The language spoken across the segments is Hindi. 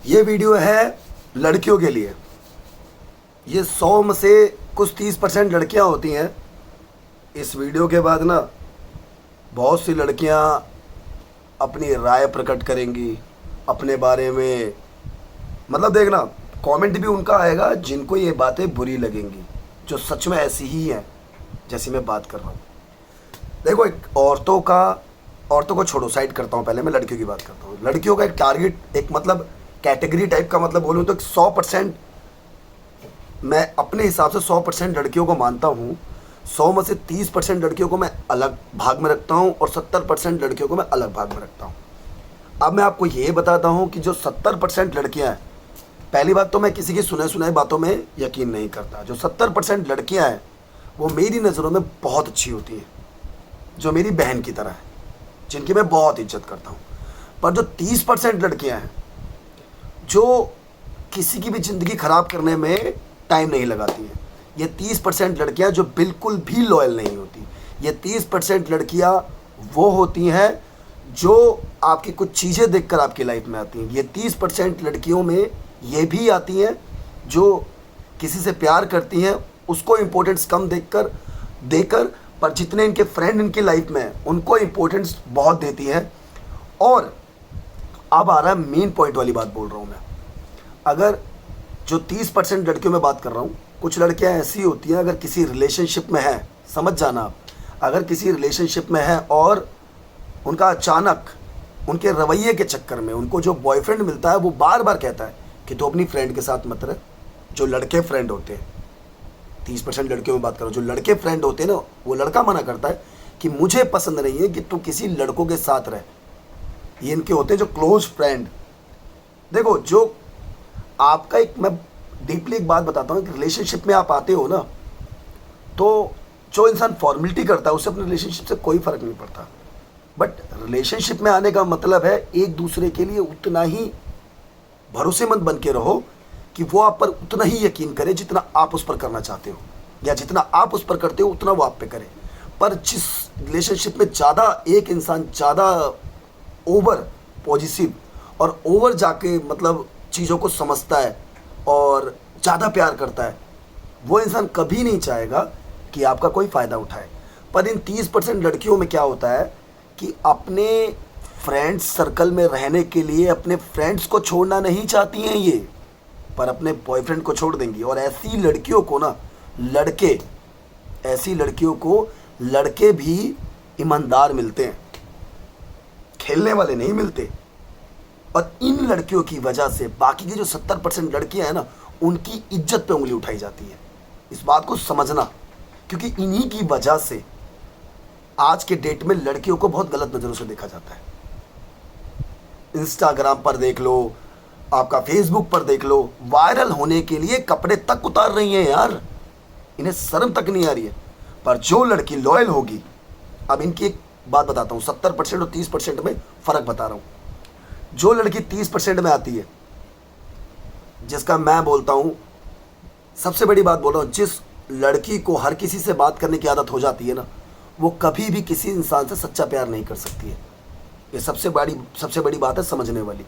ये वीडियो है लड़कियों के लिए। ये 100 में से कुछ 30% लड़कियां होती हैं। इस वीडियो के बाद ना बहुत सी लड़कियां अपनी राय प्रकट करेंगी अपने बारे में। मतलब देखना, कमेंट भी उनका आएगा जिनको ये बातें बुरी लगेंगी, जो सच में ऐसी ही हैं जैसी मैं बात कर रहा हूँ। देखो, एक औरतों को छोड़ो, साइड करता हूँ, पहले मैं लड़कियों की बात करता हूँ। लड़कियों का एक टारगेट, एक मतलब कैटेगरी टाइप का मतलब बोलूँ तो 100%, मैं अपने हिसाब से 100% लड़कियों को मानता हूँ। 100 में से 30% लड़कियों को मैं अलग भाग में रखता हूँ और 70% लड़कियों को मैं अलग भाग में रखता हूँ। अब मैं आपको ये बताता हूँ कि जो 70% लड़कियाँ हैं, पहली बात तो मैं किसी की सुने सुनाई बातों में यकीन नहीं करता। जो 70% लड़कियाँ हैं वो मेरी नज़रों में बहुत अच्छी होती हैं, जो मेरी बहन की तरह है, जिनकी मैं बहुत इज्जत करता हूँ। पर जो 30% लड़कियाँ हैं जो किसी की भी ज़िंदगी ख़राब करने में टाइम नहीं लगाती हैं, ये 30% लड़कियाँ जो बिल्कुल भी लॉयल नहीं होती, ये 30% लड़कियाँ वो होती हैं जो आपकी कुछ चीज़ें देखकर आपकी लाइफ में आती हैं। ये 30% लड़कियों में ये भी आती हैं जो किसी से प्यार करती हैं, उसको इम्पोर्टेंस कम देकर पर जितने इनके फ्रेंड इनकी लाइफ में हैं उनको इम्पोर्टेंस बहुत देती हैं। और अब आ रहा है मेन पॉइंट वाली बात बोल रहा हूँ मैं। अगर जो 30% लड़कियों में बात कर रहा हूँ, कुछ लड़कियाँ ऐसी होती हैं, अगर किसी रिलेशनशिप में हैं, समझ जाना आप, अगर किसी रिलेशनशिप में है और उनका अचानक उनके रवैये के चक्कर में उनको जो बॉयफ्रेंड मिलता है वो बार बार कहता है कि तू अपनी फ्रेंड के साथ मत रह। जो लड़के फ्रेंड होते हैं, 30% लड़कियों में बात करो, जो लड़के फ्रेंड होते हैं ना, वो लड़का मना करता है कि मुझे पसंद नहीं है कि तू किसी लड़कों के साथ रह। ये इनके होते हैं जो क्लोज फ्रेंड। देखो, जो आपका एक, मैं डीपली एक बात बताता हूँ कि रिलेशनशिप में आप आते हो ना, तो जो इंसान फॉर्मेलिटी करता है उससे अपने रिलेशनशिप से कोई फ़र्क नहीं पड़ता। बट रिलेशनशिप में आने का मतलब है एक दूसरे के लिए उतना ही भरोसेमंद बन के रहो कि वो आप पर उतना ही यकीन करे जितना आप उस पर करना चाहते हो, या जितना आप उस पर करते हो उतना वो आप पे करे। पर जिस रिलेशनशिप में ज़्यादा एक इंसान ज़्यादा ओवर पॉजिटिव और ओवर जाके मतलब चीज़ों को समझता है और ज़्यादा प्यार करता है, वो इंसान कभी नहीं चाहेगा कि आपका कोई फ़ायदा उठाए। पर इन 30% लड़कियों में क्या होता है कि अपने फ्रेंड्स सर्कल में रहने के लिए अपने फ्रेंड्स को छोड़ना नहीं चाहती हैं ये, पर अपने बॉयफ्रेंड को छोड़ देंगी। और ऐसी लड़कियों को ना ऐसी लड़कियों को लड़के भी ईमानदार मिलते हैं, खेलने वाले नहीं मिलते। और इन लड़कियों की वजह से बाकी की जो 70% लड़कियां हैं ना, उनकी इज्जत पे उंगली उठाई जाती है। इस बात को समझना, क्योंकि इन्हीं की वजह से आज के डेट में लड़कियों को बहुत गलत नज़रों से देखा जाता है। इंस्टाग्राम पर देख लो, आपका फेसबुक पर देख लो, वायरल होने के लिए कपड़े तक उतार रही हैं यार, इन्हें शर्म तक नहीं आ रही है। पर जो लड़की लॉयल होगी, अब इनकी एक बात बताता हूँ, 70% और 30% में फ़र्क बता रहा हूँ। जो लड़की 30% में आती है, जिसका मैं बोलता हूँ, सबसे बड़ी बात बोल रहा हूँ, जिस लड़की को हर किसी से बात करने की आदत हो जाती है ना, वो कभी भी किसी इंसान से सच्चा प्यार नहीं कर सकती है। ये सबसे बड़ी बात है समझने वाली।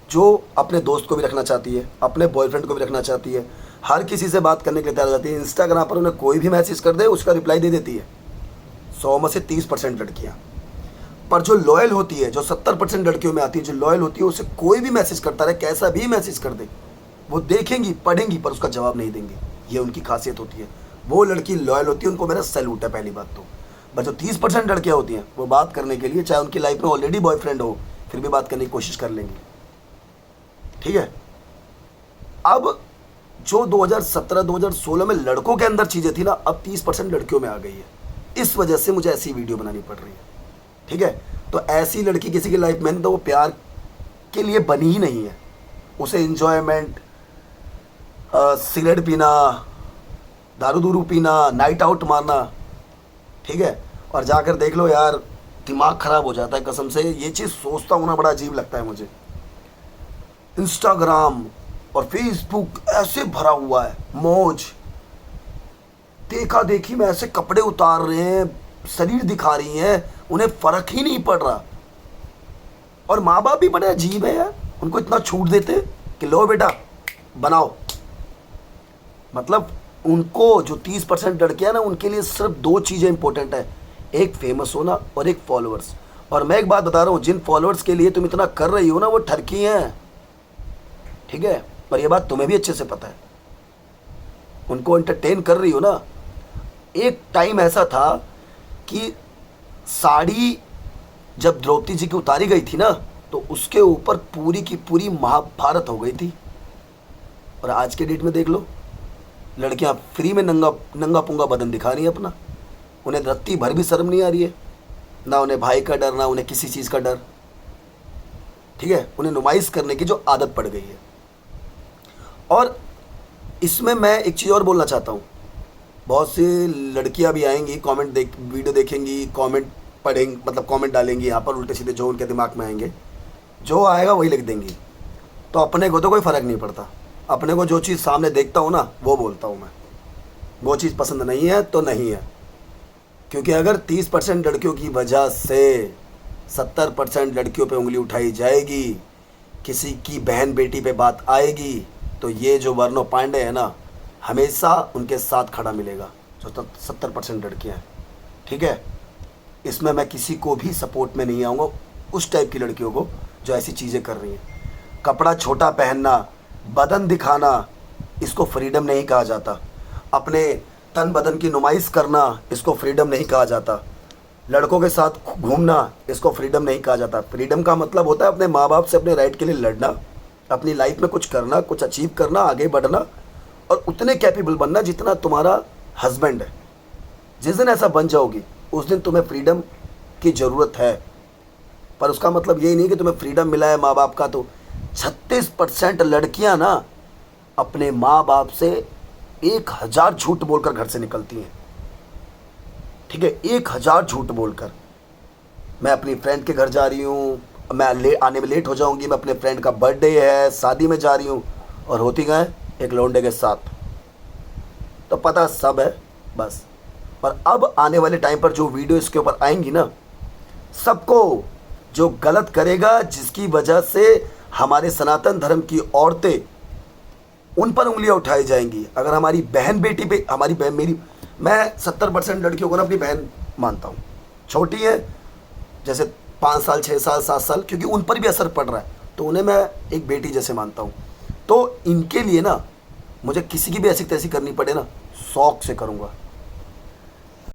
जो अपने दोस्त को भी रखना चाहती है, अपने बॉयफ्रेंड को भी रखना चाहती है, हर किसी से बात करने के लिए तैयार हो जाती है। इंस्टाग्राम पर उन्हें कोई भी मैसेज कर दे, उसका रिप्लाई दे देती है। 100 में से 30% लड़कियाँ। पर जो लॉयल होती है, जो 70% लड़कियों में आती है, जो लॉयल होती है, उसे कोई भी मैसेज करता रहे, कैसा भी मैसेज कर दे, वो देखेंगी, पढ़ेंगी, पर उसका जवाब नहीं देंगी। ये उनकी खासियत होती है। वो लड़की लॉयल होती है, उनको मेरा सैल्यूट है, पहली बात तो। बस जो 30% लड़कियाँ होती हैं, वो बात करने के लिए, चाहे उनकी लाइफ में ऑलरेडी बॉयफ्रेंड हो, फिर भी बात करने की कोशिश कर लेंगी। ठीक है। अब जो 2017-2016 में लड़कों के अंदर चीज़ें थी ना, अब 30% लड़कियों में आ गई है। इस वजह से मुझे ऐसी वीडियो बनानी पड़ रही है। ठीक है। तो ऐसी लड़की किसी की लाइफ में तो वो प्यार के लिए बनी ही नहीं है। उसे इंजॉयमेंट, सिगरेट पीना, दारू दूरू पीना, नाइट आउट मारना, ठीक है। और जाकर देख लो यार, दिमाग ख़राब हो जाता है कसम से। ये चीज़ सोचता हूँ ना, बड़ा अजीब लगता है मुझे। इंस्टाग्राम और फेसबुक ऐसे भरा हुआ है, मौज, देखा देखी में ऐसे कपड़े उतार रहे हैं, शरीर दिखा रही हैं, उन्हें फ़र्क ही नहीं पड़ रहा। और माँ बाप भी बड़े अजीब है यार, उनको इतना छूट देते कि लो बेटा बनाओ। मतलब उनको जो 30% लड़कियां ना, उनके लिए सिर्फ दो चीज़ें इंपॉर्टेंट है, एक फेमस होना और एक फॉलोअर्स। और मैं एक बात बता रहा हूँ, जिन फॉलोअर्स के लिए तुम इतना कर रही हो ना, वो ठरकी हैं, ठीक है। पर ये बात तुम्हें भी अच्छे से पता है, उनको एंटरटेन कर रही हो ना। एक टाइम ऐसा था कि साड़ी जब द्रौपदी जी की उतारी गई थी ना, तो उसके ऊपर पूरी की पूरी महाभारत हो गई थी। और आज के डेट में देख लो, लड़कियां फ्री में नंगा नंगा पुंगा बदन दिखा रही हैं अपना, उन्हें रत्ती भर भी शर्म नहीं आ रही है, ना उन्हें भाई का डर, ना उन्हें किसी चीज़ का डर, ठीक है। उन्हें नुमाइश करने की जो आदत पड़ गई है। और इसमें मैं एक चीज़ और बोलना चाहता हूँ, बहुत सी लड़कियां भी आएंगी, वीडियो देखेंगी, कमेंट पढ़ेंगी, मतलब कमेंट डालेंगी यहाँ पर उल्टे सीधे जो उनके दिमाग में आएंगे, जो आएगा वही लिख देंगी। तो अपने को तो कोई फ़र्क नहीं पड़ता, अपने को जो चीज़ सामने देखता हूँ ना वो बोलता हूँ मैं। वो चीज़ पसंद नहीं है तो नहीं है, क्योंकि अगर 30% लड़कियों की वजह से 70% लड़कियों पे उंगली उठाई जाएगी, किसी की बहन बेटी पे बात आएगी, तो ये जो वर्नो पांडे है ना, हमेशा उनके साथ खड़ा मिलेगा, जो 70% लड़कियाँ हैं, ठीक है। इसमें मैं किसी को भी सपोर्ट में नहीं आऊँगा, उस टाइप की लड़कियों को जो ऐसी चीज़ें कर रही हैं। कपड़ा छोटा पहनना, बदन दिखाना, इसको फ्रीडम नहीं कहा जाता। अपने तन बदन की नुमाइश करना, इसको फ्रीडम नहीं कहा जाता। लड़कों के साथ घूमना, इसको फ्रीडम नहीं कहा जाता। फ्रीडम का मतलब होता है अपने माँ बाप से अपने राइट के लिए लड़ना, अपनी लाइफ में कुछ करना, कुछ अचीव करना, आगे बढ़ना, और उतने कैपेबल बनना जितना तुम्हारा हस्बैंड है। जिस दिन ऐसा बन जाओगी, उस दिन तुम्हें फ्रीडम की ज़रूरत है। पर उसका मतलब यही नहीं कि तुम्हें फ्रीडम मिला है माँ बाप का। तो 36% लड़कियां ना अपने माँ बाप से 1000 झूठ बोलकर घर से निकलती हैं, ठीक है। 1000 झूठ बोलकर, मैं अपनी फ्रेंड के घर जा रही हूँ, मैं आने में लेट हो जाऊंगी, मैं अपने फ्रेंड का बर्थडे है, शादी में जा रही हूँ, और होती गए एक लौंडे के साथ। तो पता सब है बस। और अब आने वाले टाइम पर जो वीडियो इसके ऊपर आएंगी ना, सबको जो गलत करेगा, जिसकी वजह से हमारे सनातन धर्म की औरतें, उन पर उंगलियां उठाई जाएंगी। अगर हमारी बहन बेटी पे, हमारी बहन, मेरी, मैं 70% लड़कियों को ना अपनी बहन मानता हूँ। छोटी है जैसे 5 साल, 6 साल, 7 साल, क्योंकि उन पर भी असर पड़ रहा है, तो उन्हें मैं एक बेटी जैसे मानता हूँ। तो इनके लिए ना मुझे किसी की भी ऐसी तैसी करनी पड़े ना, शौक से करूँगा।